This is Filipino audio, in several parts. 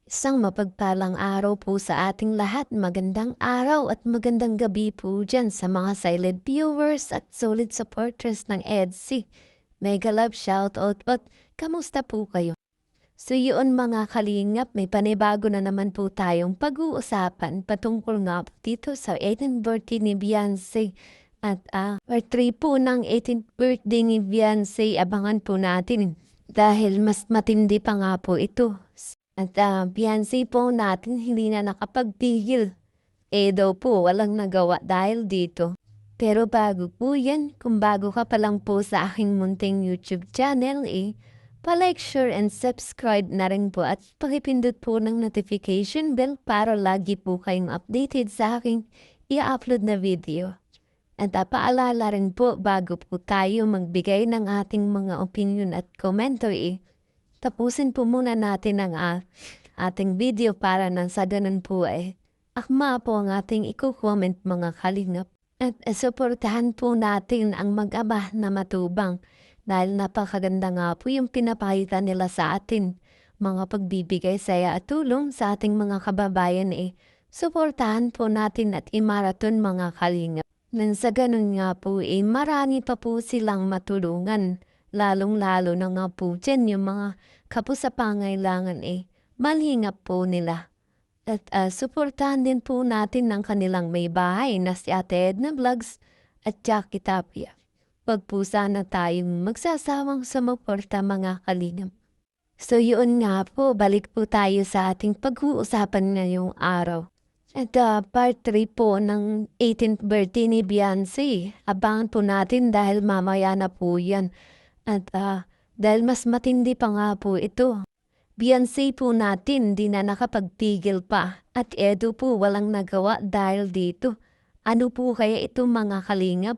Isang mapagpalang araw po sa ating lahat. Magandang araw at magandang gabi po dyan sa mga silent viewers at solid supporters ng EDC. Mega love shoutout po. Kamusta po kayo? So yun mga kalingap, may panibago na naman po tayong pag-uusapan patungkol nga po dito sa 18th birthday ni Beyonce. At part 3 po ng 18th birthday ni Beyonce, abangan po natin dahil mas matindi pa nga po ito. At Beyonce po natin hindi na nakapagpigil. Daw po walang nagawa dahil dito. Pero bago po yan, kung bago ka pa lang po sa aking munting YouTube channel pa-like, share, and subscribe na rin po at pakipindot po ng notification bell para lagi po kayong updated sa aking i-upload na video. At paalala rin po bago po tayo magbigay ng ating mga opinion at komento tapusin po muna natin ang ating video para nang sa ganun po akma po ang ating i-comment mga kalingap. At suportahan po natin ang mag-aba na matubang dahil napakaganda nga po yung pinapakita nila sa atin. Mga pagbibigay saya at tulong sa ating mga kababayan suportahan po natin at imaraton mga kalingap. Nang sa ganun nga po marami pa po silang matulungan. Lalong-lalo na nga po dyan yung mga kapos sa pangailangan malingap po nila. At suportahan din po natin ng kanilang may bahay na si Ate Edna Vlogs at Jackie Tapia. Pag po sana tayong magsasawang sumuporta mga kalingap. So yun nga po, balik po tayo sa ating pag-uusapan ngayong araw. At part 3 po ng 18th birthday ni Beyonce. Abangan po natin dahil mamaya na po yan. At dahil mas matindi pa nga po ito. Beyonce po natin di na nakapagpigil pa at Edo po walang nagawa dahil dito. Ano po kaya ito mga kalingap?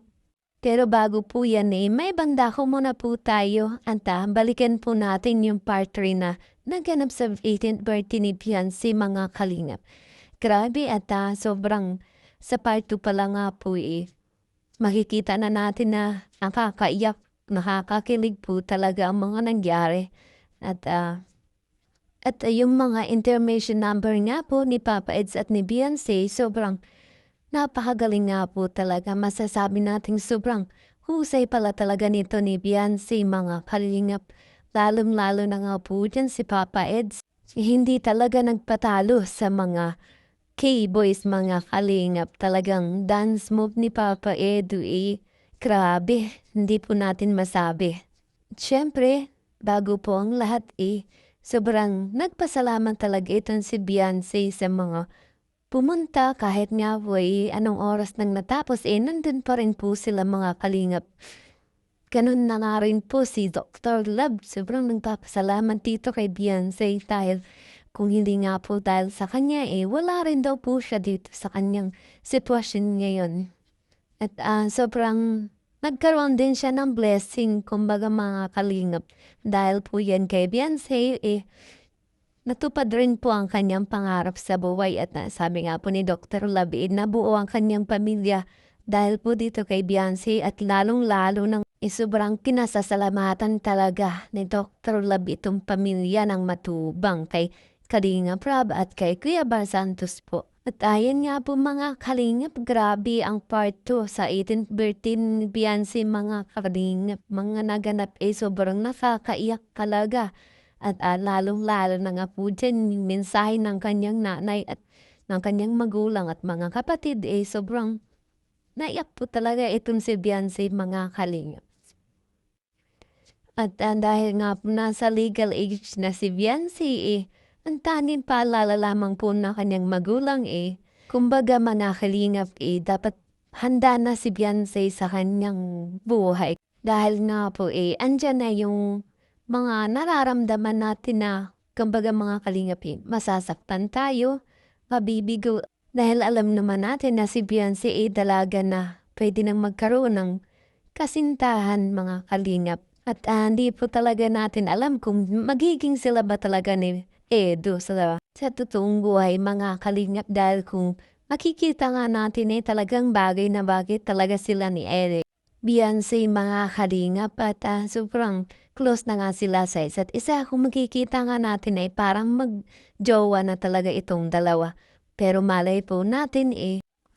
Pero bago po yan may banda ko muna po tayo. Anta, balikan po natin yung part 3 na naganap sa 18th birthday ni Beyonce mga kalingap. Grabe at sobrang sa part 2 pa lang nga po makikita na natin na nakakaiyak, nakakakilig po talaga ang mga nangyari. At yung mga intermission number nga po ni Papa Eds at ni Beyonce, sobrang napakagaling nga po talaga. Masasabi nating sobrang husay pala talaga nito ni Beyonce mga kalingap. Lalong-lalo na nga po dyan si Papa Eds. Hindi talaga nagpatalo sa mga K-boys mga kalingap. Talagang dance move ni Papa Edu grabe, hindi po natin masabi. Siyempre, bago po ang lahat sobrang nagpasalamat talaga itong si Beyonce sa mga pumunta kahit nga po anong oras nang natapos nandun pa rin po sila mga kalingap. Ganun na nga rin po si Dr. Love. Sobrang nagpapasalamat dito kay Beyonce dahil kung hindi nga po dahil sa kanya wala rin daw po siya dito sa kanyang sitwasyon ngayon. At sobrang nagkaroon din siya ng blessing, kumbaga mga kalingap. Dahil po yan kay Beyonce, natupad rin po ang kanyang pangarap sa buhay. At sabi nga po ni Dr. Love, nabuo ang kanyang pamilya dahil po dito kay Beyonce. At lalong-lalo ng sobrang kinasasalamatan talaga ni Dr. Love itong pamilya ng matubang kay Kalinga Prab at kay Kuya Bar Santos po. At ayan nga po mga kalingap, grabe ang part 2 sa 18th birthday ni Beyonce mga kalingap. Mga naganap sobrang nakakaiyak talaga. At lalong-lalo na nga po dyan yung mensahe ng kanyang nanay at ng kanyang magulang at mga kapatid sobrang naiyak po talaga itong si Beyonce mga kalingap. At dahil nga po nasa legal age na si Beyonce ang tanging paalala lamang po na kanyang magulang kumbaga mga kalingap dapat handa na si Beyonce sa kanyang buhay. Dahil nga po andyan na yung mga nararamdaman natin na kumbaga mga kalingap masasaktan tayo, mabibigo. Dahil alam naman natin na si Beyonce dalaga na pwede nang magkaroon ng kasintahan mga kalingap. At hindi po talaga natin alam kung magiging sila ba talaga ni Edo sa totoong buhay mga kalingap dahil kung makikita nga natin talagang bagay na bagay talaga sila ni Beyonce mga kalingap at sobrang close na nga sila sa isa't isa. Kung makikita nga natin ay parang mag-jowa na talaga itong dalawa. Pero malay po natin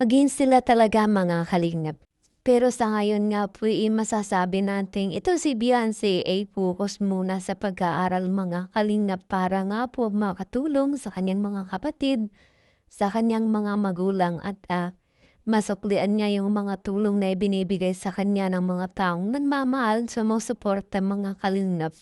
maging sila talaga mga kalingap. Pero sa ngayon nga po masasabi natin ito si Beyonce ay focus muna sa pag-aaral mga kalingap para nga po makatulong sa kanyang mga kapatid, sa kanyang mga magulang at masuklian niya yung mga tulong na ibinibigay sa kanya ng mga taong nagmamahal sa mga suporta mga kalingap.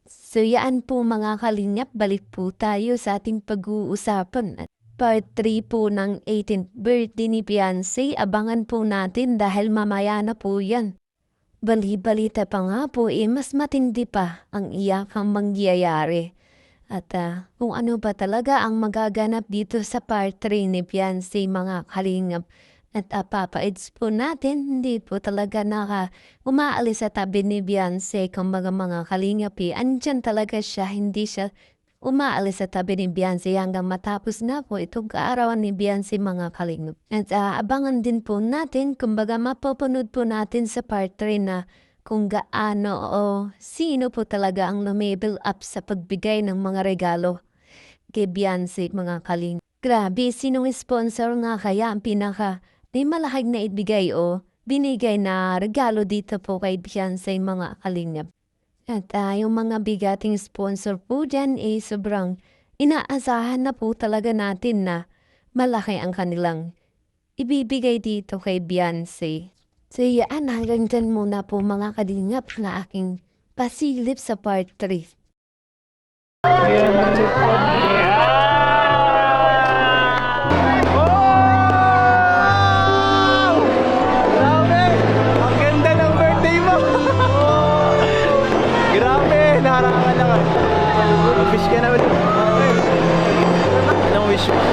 So yan po mga kalingap, balik po tayo sa ating pag-uusapan. Part 3 po ng 18th birthday ni Beyonce, abangan po natin dahil mamaya na po yan. Bali-balita pa nga po mas matindi pa ang iyakang mangyayari. At kung ano ba talaga ang magaganap dito sa part 3 ni Beyonce mga kalingap. At papaids po natin, hindi po talaga umaalis sa tabi ni Beyonce kung mga kalingap andyan talaga siya, hindi siya umaalis sa tabi ni Beyonce hanggang matapos na po itong kaarawan ni Beyonce mga kalingap. At abangan din po natin, kumbaga mapapanood po natin sa part 3 na kung gaano o sino po talaga ang lumabel up sa pagbigay ng mga regalo kay Beyonce mga kalingap. Grabe, sinong sponsor nga kaya ang may malahig na ibigay o binigay na regalo dito po kay Beyonce mga kalingap. At yung mga bigating sponsor po dyan sobrang inaasahan na po talaga natin na malaki ang kanilang ibibigay dito kay Beyonce. So yan, hanggang dyan muna po mga kalingap na aking pasilip sa part 3. Harangan lang. Mag-wish ka na ulit. Anong wish mo?